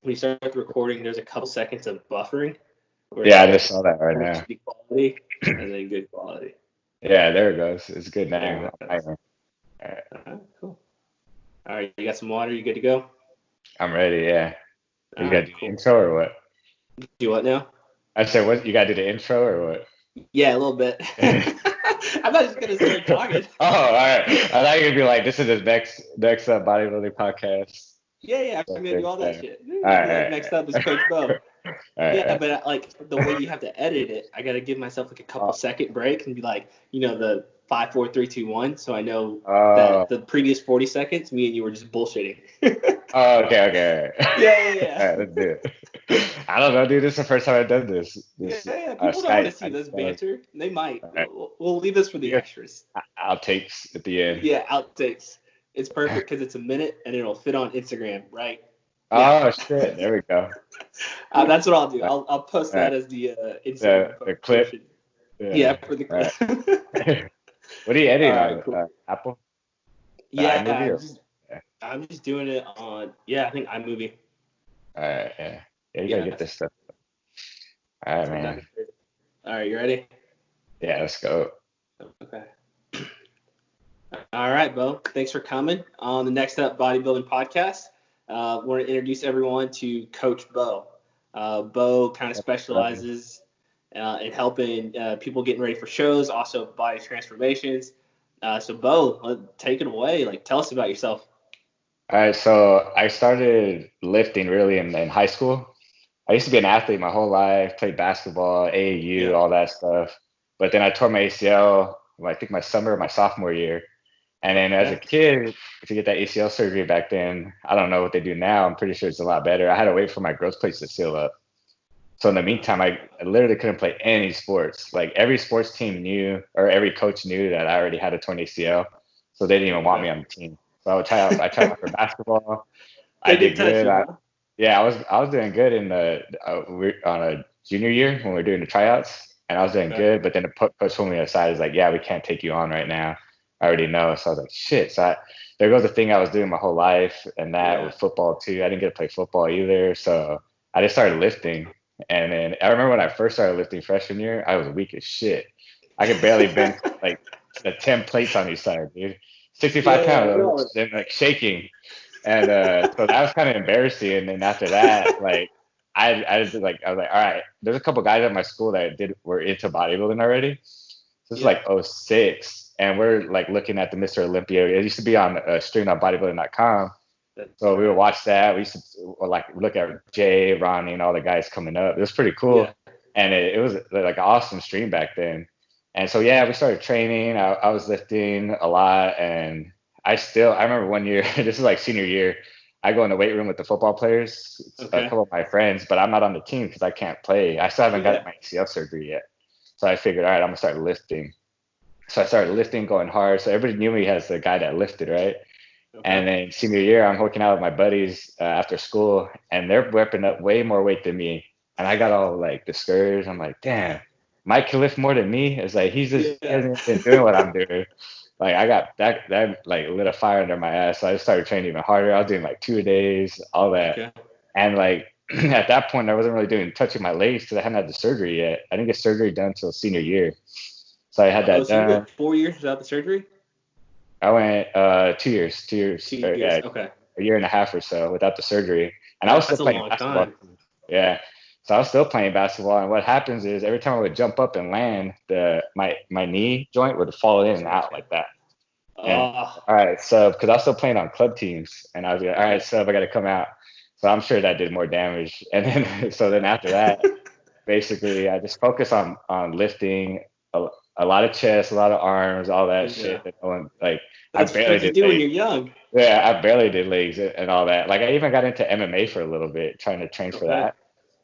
when you start the recording, there's a couple seconds of buffering where it's Yeah, I like just saw that right now. HD quality and then good quality. Yeah, there it goes. It's good There now. it goes. All right. All right, cool. All right, you got some water. You good to go? I'm ready. Yeah. All You got right, to do the cool. intro or what? Do what now? I said, what? You got to do the intro or what? Yeah, a little bit. I'm not just gonna start talking. Oh, all right. I thought you were gonna be like, this is the next bodybuilding podcast. Yeah, yeah, I'm gonna do Okay. all that All shit. right. Be like, next up is Coach Bo. All right. Yeah, All but like the way you have to edit it, I gotta give myself like a couple right. second break and be like, the 5, 4, 3, 2, 1, so I know that Oh, the previous 40 seconds, me and you were just bullshitting. oh, okay. Yeah, yeah, All yeah. right, let's do it. I don't know, dude. This is the first time I've done this. Yeah, This yeah. People don't want to Skype. see I this just thought, banter. They might. all right. We'll leave this for You the got extras. outtakes at the end. Yeah, outtakes. It's perfect because it's a minute and it'll fit on Instagram right now. Oh shit! There we go. That's what I'll do. All I'll post right. that as the Instagram The clip. portion. Yeah, Yeah. for the All clip. right. What are you All editing right, on? cool. Apple? The Yeah, iMovie or? Yeah. I'm just doing it on. Yeah, I think iMovie. All right. Yeah. Yeah. You gotta Yeah, get this stuff. All right, I'm man. down. All right, you ready? Yeah. Let's go. Okay. All right, Bo. Thanks for coming on the Next Up Bodybuilding podcast. Want to introduce everyone to Coach Bo. Bo kind of specializes in helping people getting ready for shows, also body transformations. So, Bo, take it away. Like, tell us about yourself. All right. So I started lifting really in high school. I used to be an athlete my whole life, played basketball, AAU, Yeah. all that stuff. But then I tore my ACL, I think my summer of my sophomore year. And then as a Okay. kid, to get that ACL surgery back then, I don't know what they do now. I'm pretty sure it's a lot better. I had to wait for my growth plates to seal up. So in the meantime, I literally couldn't play any sports. Like every sports team knew, or every coach knew that I already had a torn ACL. So they didn't even want me Okay. on the team. So I would try out. I tried out for basketball. I They did didn't touch good. you, huh? Yeah, I was doing good in the on a junior year when we were doing the tryouts, and I was doing Okay. good. But then the coach pulled me aside. He's like, "Yeah, we can't take you on right now. I already know." So I was like, "Shit!" There goes the thing I was doing my whole life, and that Yeah. with football too. I didn't get to play football either, so I just started lifting. And then I remember when I first started lifting freshman year, I was weak as shit. I could barely bench like the 10 plates on each side, dude. 65 Yeah, yeah, pounds, no. then like shaking. And so that was kind of embarrassing. And then after that, like I just like I was like, all right, there's a couple guys at my school that were into bodybuilding already. So this is Yeah. like '06, and we're like looking at the Mr. Olympia. It used to be on stream on bodybuilding.com. That's So we would right. watch that. We used to like look at Jay, Ronnie, and all the guys coming up. It was pretty cool, Yeah. and it was like an awesome stream back then. And so yeah, we started training. I was lifting a lot, and I remember one year. This is like senior year. I go in the weight room with the football players, a Okay. couple of my friends, but I'm not on the team because I can't play. I still haven't got Yeah. my ACL surgery yet. So I figured, all right, I'm gonna start lifting. So I started lifting, going hard. So everybody knew me as the guy that lifted, right? Okay. And then senior year, I'm working out with my buddies after school, and they're whipping up way more weight than me. And I got all like discouraged. I'm like, damn, Mike can lift more than me. It's like he Yeah. hasn't been doing what I'm doing. Like I got that like lit a fire under my ass. So I just started training even harder. I was doing like 2 days, all that. Okay. And like at that point, I wasn't really doing touching my legs because I hadn't had the surgery yet. I didn't get surgery done until senior year. So I had Oh, that so you done. went 4 years without the surgery? I went 2 years, Two yeah, years. Okay. a year and a half or so without the surgery. And I was still That's a playing long basketball time. too. Yeah. So I was still playing basketball. And what happens is every time I would jump up and land, my knee joint would fall in and out Okay. like that. And Oh, all right, so because I was still playing on club teams, and I was like, all right, okay. sub, I got to come out. So I'm sure that did more damage. And then so then after that, basically I just focus on lifting a lot of chest, a lot of arms, all that Yeah. shit. That no one like. I That's barely what you did do when legs. you're young. Yeah, I barely did legs and all that. Like I even got into MMA for a little bit, trying to train for Okay. that.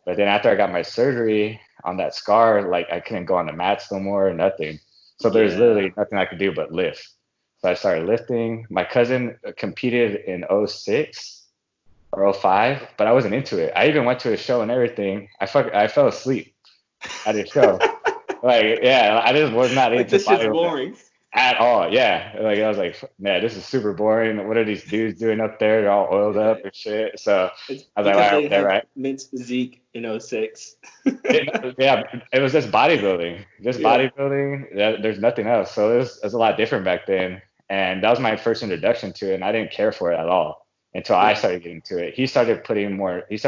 But then after I got my surgery on that scar, like I couldn't go on the mats no more, nothing. So there's Yeah. literally nothing I could do but lift. So I started lifting. My cousin competed in '06 or '05, but I wasn't into it. I even went to a show and everything. I fell asleep at a show. Like, yeah, I just was not Like into this shit's bodybuilding. boring. At all. Yeah. Like I was like, man, this is super boring. What are these dudes doing up there? They're all oiled Yeah. up and shit. So It's I was like, because all they right, didn't they're have right. Mint's physique in '06. Yeah, it was just bodybuilding. Just Yeah. bodybuilding. There's nothing else. So it was a lot different back then. And that was my first introduction to it, and I didn't care for it at all until I Yeah. started getting to it. He started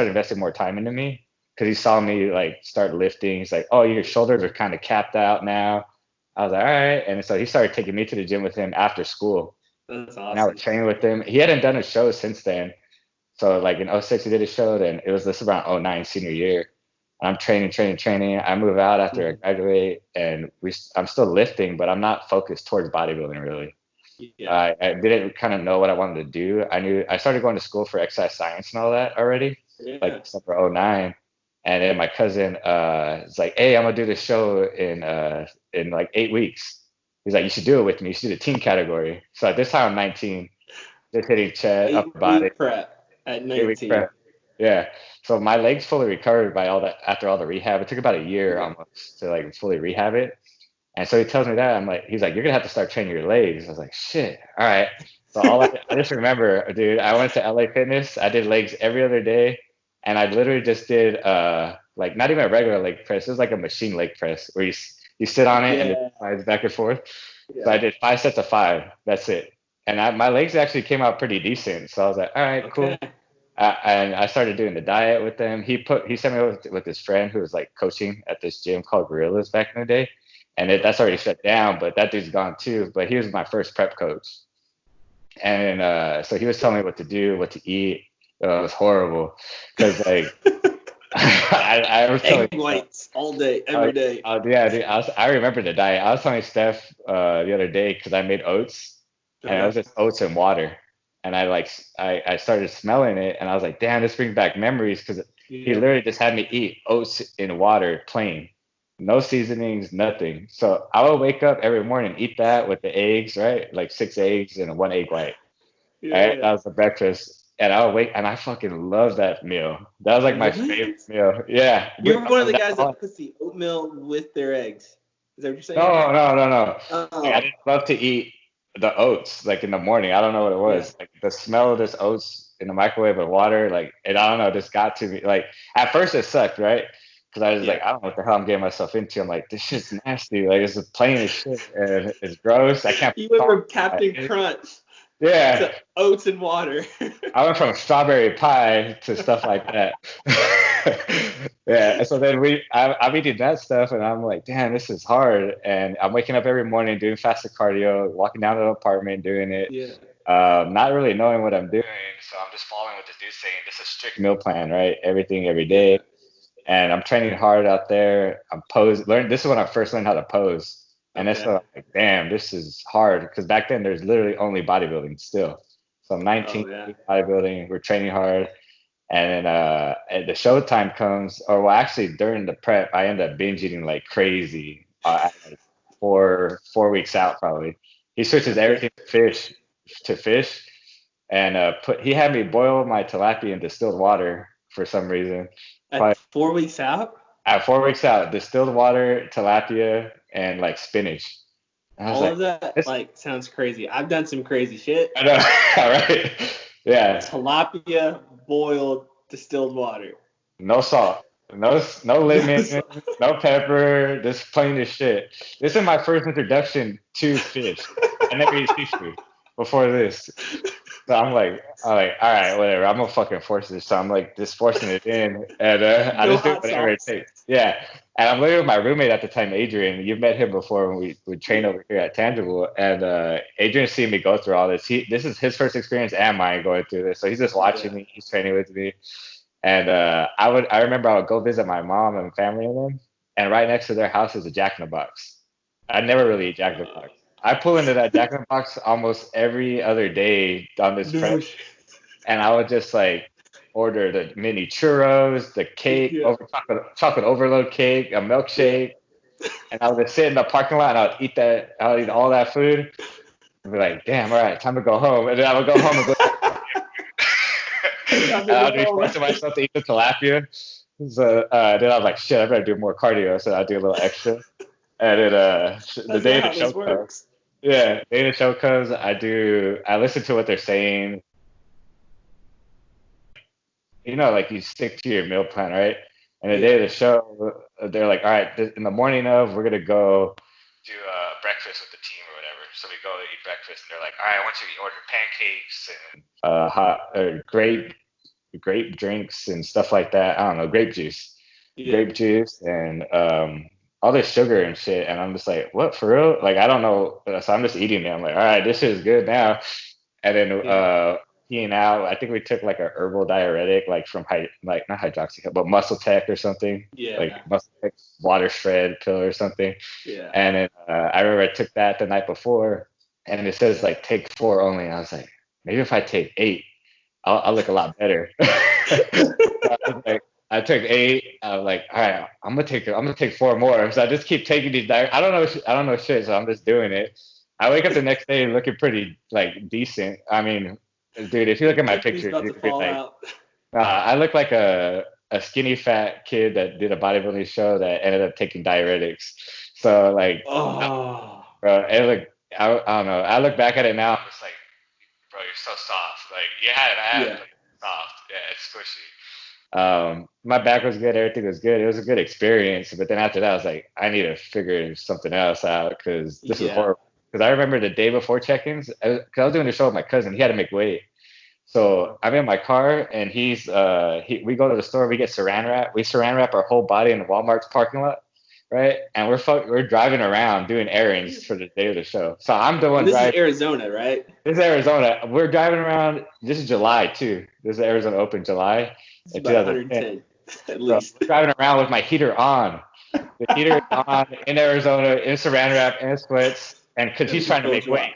investing more time into me because he saw me like start lifting. He's like, oh, your shoulders are kind of capped out now. I was like, all right. And so he started taking me to the gym with him after school, That's and I would awesome. train with him. He hadn't done a show since then. So like in '06 he did a show, then it was this around '09 senior year. I'm training. I move out after I Mhm. graduate, and I'm still lifting, but I'm not focused towards bodybuilding really. Yeah. I didn't kind of know what I wanted to do. I started going to school for exercise science and all that already, like Yeah. December '09. And then my cousin is like, hey, I'm gonna do this show in like 8 weeks. He's like, you should do it with me. You should do the team category. So at this time I'm 19, just hitting chest, upper body, 8-week prep at 8 week 19. prep. Yeah. So my legs fully recovered by all that after all the rehab. It took about a year Yeah. almost to like fully rehab it. And so he tells me that he's like, you're gonna have to start training your legs. I was like, shit, all right. So I just remember, dude, I went to LA Fitness. I did legs every other day, and I literally just did like not even a regular leg press. It was like a machine leg press where you sit on it and it Yeah. slides back and forth. So I Yeah. did 5 sets of 5. That's it. And my legs actually came out pretty decent. So I was like, all right, Okay. cool. And I started doing the diet with him. He sent me with his friend who was like coaching at this gym called Gorillas back in the day, and that's already shut down. But that dude's gone too. But he was my first prep coach, and so he was telling me what to do, what to eat. It was horrible because like I was telling Egg whites all day, uh, every day. yeah, dude, I remember the diet. I was telling Steph the other day because I made oats, and it Uh-huh. was just oats and water. And I started smelling it, and I was like, damn, this brings back memories because he Yeah. literally just had me eat oats in water, plain, no seasonings, nothing. So I would wake up every morning, eat that with the eggs, right? Like 6 eggs and 1 egg white. Yeah. Right? Yeah. That was the breakfast. And I would wake, and I fucking love that meal. That was like my What? favorite meal. Yeah, You're one of the that's guys all. that puts the oatmeal with their eggs. Is that what you're saying? No. Like I Oh. didn't love to eat the oats like in the morning. I don't know what it Yeah. was. Like the smell of this oats in the microwave with water, like and I don't know, this got to me. Like at first it sucked, right? Because I was Yeah. like, I don't know what the hell I'm getting myself into. I'm like, this shit's nasty. Like it's plain as shit and it's gross. I can't You put went salt from in my Captain eggs. Crunch Yeah. to oats and water. I went from strawberry pie to stuff like that. Yeah. So then I'm eating that stuff and I'm like, damn, this is hard. And I'm waking up every morning doing fasted cardio, walking down to the apartment doing it, Yeah. not really knowing what I'm doing. So I'm just following what the dude's saying. Just a strict meal plan, right? Everything every day. Yeah. And I'm training hard out there. I'm this is when I first learned how to pose. And that's when Okay. I'm like, damn, this is hard. Because back then there's literally only bodybuilding still. So I'm 19, Oh yeah. bodybuilding, we're training hard. And then the showtime comes, or well, actually during the prep, I end up binge eating like crazy at like 4 weeks out probably. He switches Okay. everything to fish, and he had me boil my tilapia in distilled water for some reason. At Probably 4 weeks out, at 4 weeks out, distilled water, tilapia, and like spinach. And I was all like, of that this, like sounds crazy. I've done some crazy shit. I know, all right, yeah. Tilapia boiled distilled water. No salt, no lemon, That's no pepper, just plain as shit. This is my first introduction to fish. I never eat seafood before this. So all right, whatever. I'm gonna fucking force this. So I'm like just forcing it in, and I no just do hot whatever it sauce. takes. Yeah, and I'm living with my roommate at the time, Adrian. You've met him before when we trained Yeah. over here at Tangible, and Adrian's seen me go through all this. This is his first experience and mine going through this, so he's just watching Yeah. me. He's training with me, and I remember I would go visit my mom and family and them, and right next to their house is a Jack in the Box. I never really eat Jack in the Uh, Box. I pull into that Jack in the Box almost every other day on this no prep, shit. and I would just like order the mini churros, the cake, Yeah. over chocolate overload cake, a Yeah. milkshake, and I would just sit in the parking lot and I would eat that. I would eat all that food and be like, damn, all right, time to go home. And then I would go home and go Time and to I go would be home. forcing myself to eat the tilapia. So then I was like, shit, I better do more cardio. So I do a little extra. And then the That's day not of the how show this comes. works. Yeah, day of the show comes. I listen to what they're saying. Like you stick to your meal plan, right? And the day of the show, they're like, all right, in the morning of, we're gonna go do breakfast with the team or whatever. So we go eat breakfast, and they're like, all right, I want you to order pancakes and grape drinks and stuff like that. I don't know, grape juice, and all this sugar and shit. And I'm just like, what, for real? Like, I don't know. So I'm just eating it. I'm like, all right, this is good now. And then peeing out. I think we took like a herbal diuretic, like from like not hydroxy, but Muscle Tech or something. Yeah. Like Muscle Tech water shred pill or something. Yeah. And then I remember I took that the night before, and it says like take 4 only. And I was like, maybe if I take 8, I'll look a lot better. I took 8. I was like, all right, I'm gonna take 4 more. So I just keep taking these. I don't know shit. So I'm just doing it. I wake up the next day looking pretty like decent. I mean, dude, if you look at my picture, you could be like, I look like a skinny fat kid that did a bodybuilding show that ended up taking diuretics. So like, bro, I don't know. I look back at it now, I'm just like, bro, you're so soft. Like you had it, like soft. Yeah, it's squishy. My back was good, everything was good. It was a good experience. But then after that, I was like, I need to figure something else out because this is horrible. Because I remember the day before check-ins, because I was doing the show with my cousin. He had to make weight. So I'm in my car, and we go to the store. We get saran wrap. We saran wrap our whole body in the Walmart's parking lot, right? And we're driving around doing errands for the day of the show. So I'm the one driving. This is Arizona, right? This is Arizona. We're driving around. This is July too. This is Arizona Open July. It's about 110 at least. We're driving around with my heater on. The heater is on in Arizona, in saran wrap, in splits, and because he's trying to make weight.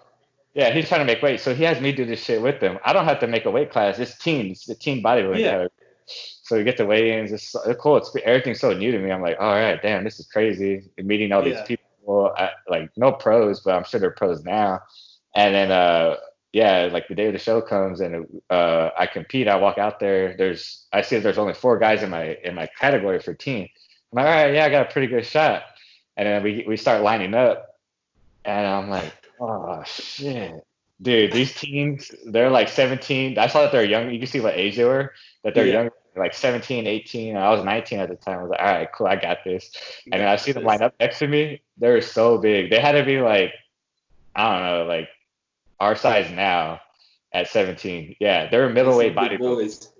Yeah, he's trying to make weight. So he has me do this shit with him. I don't have to make a weight class. It's the team bodybuilding. Yeah. So we get the weigh-ins. It's cool. Everything's so new to me. I'm like, all right, damn, this is crazy. Meeting all these people, like no pros, but I'm sure they're pros now. And then, like the day of the show comes and I compete. I walk out there. I see there's only 4 guys in my category for team. I'm like, all right, yeah, I got a pretty good shot. And then we start lining up, and I'm like, oh shit, dude, these teens, they're like 17. I saw that they're young. You can see what age they were. That they're young, like 17, 18. I was 19 at the time. I was like, all right, cool, I got this. And then I see them line up next to me. They're so big. They had to be like, I don't know, like our size now at 17. Yeah, they're middleweight bodybuilders.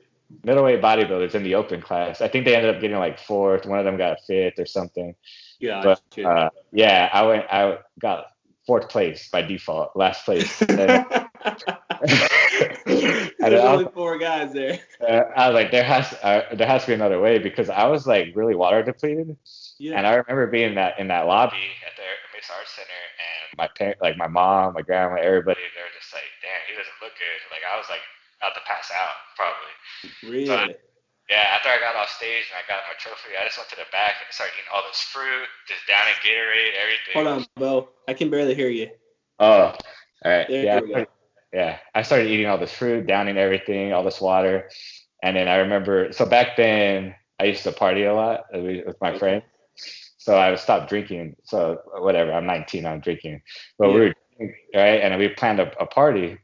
Middleweight bodybuilders in the open class. I think they ended up getting like 4th. One of them got 5th or something. Yeah. But I got 4th place by default, last place. There's only 4 guys there. I was like, there has to be another way, because I was like really water depleted. Yeah. And I remember being in that lobby at the Mesa Arts Center, and my parents, like my mom, my grandma, everybody, they were just like, damn, he doesn't look good. Like I was like about to pass out probably. Really? So after I got off stage and I got my trophy, I just went to the back and started eating all this fruit, just downing Gatorade, everything. Hold on, Bo. I can barely hear you. Oh, all right. There we go. I started eating all this fruit, downing everything, all this water. And then I remember, so back then I used to party a lot with my friends. So I would stop drinking. So whatever, I'm 19, I'm drinking. But we were drinking, right? And we planned a party.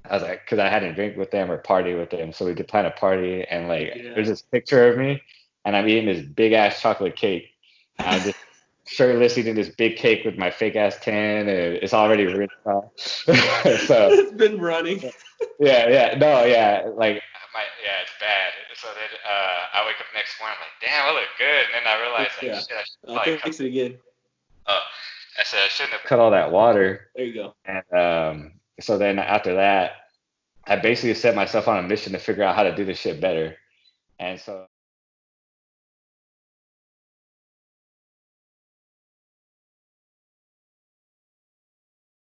I was like, because I hadn't drink with them or party with them. So we did plan a party, and there's this picture of me, and I'm eating this big ass chocolate cake. And I'm just shirtless eating this big cake with my fake ass tan, and it's already written off. So it's been running. Like it's bad. So then I wake up next morning, I'm like, damn, I look good. And then I realized shit, I should probably fix it again. I said I shouldn't have cut all that water. There you go. And so then after that, I basically set myself on a mission to figure out how to do this shit better. And so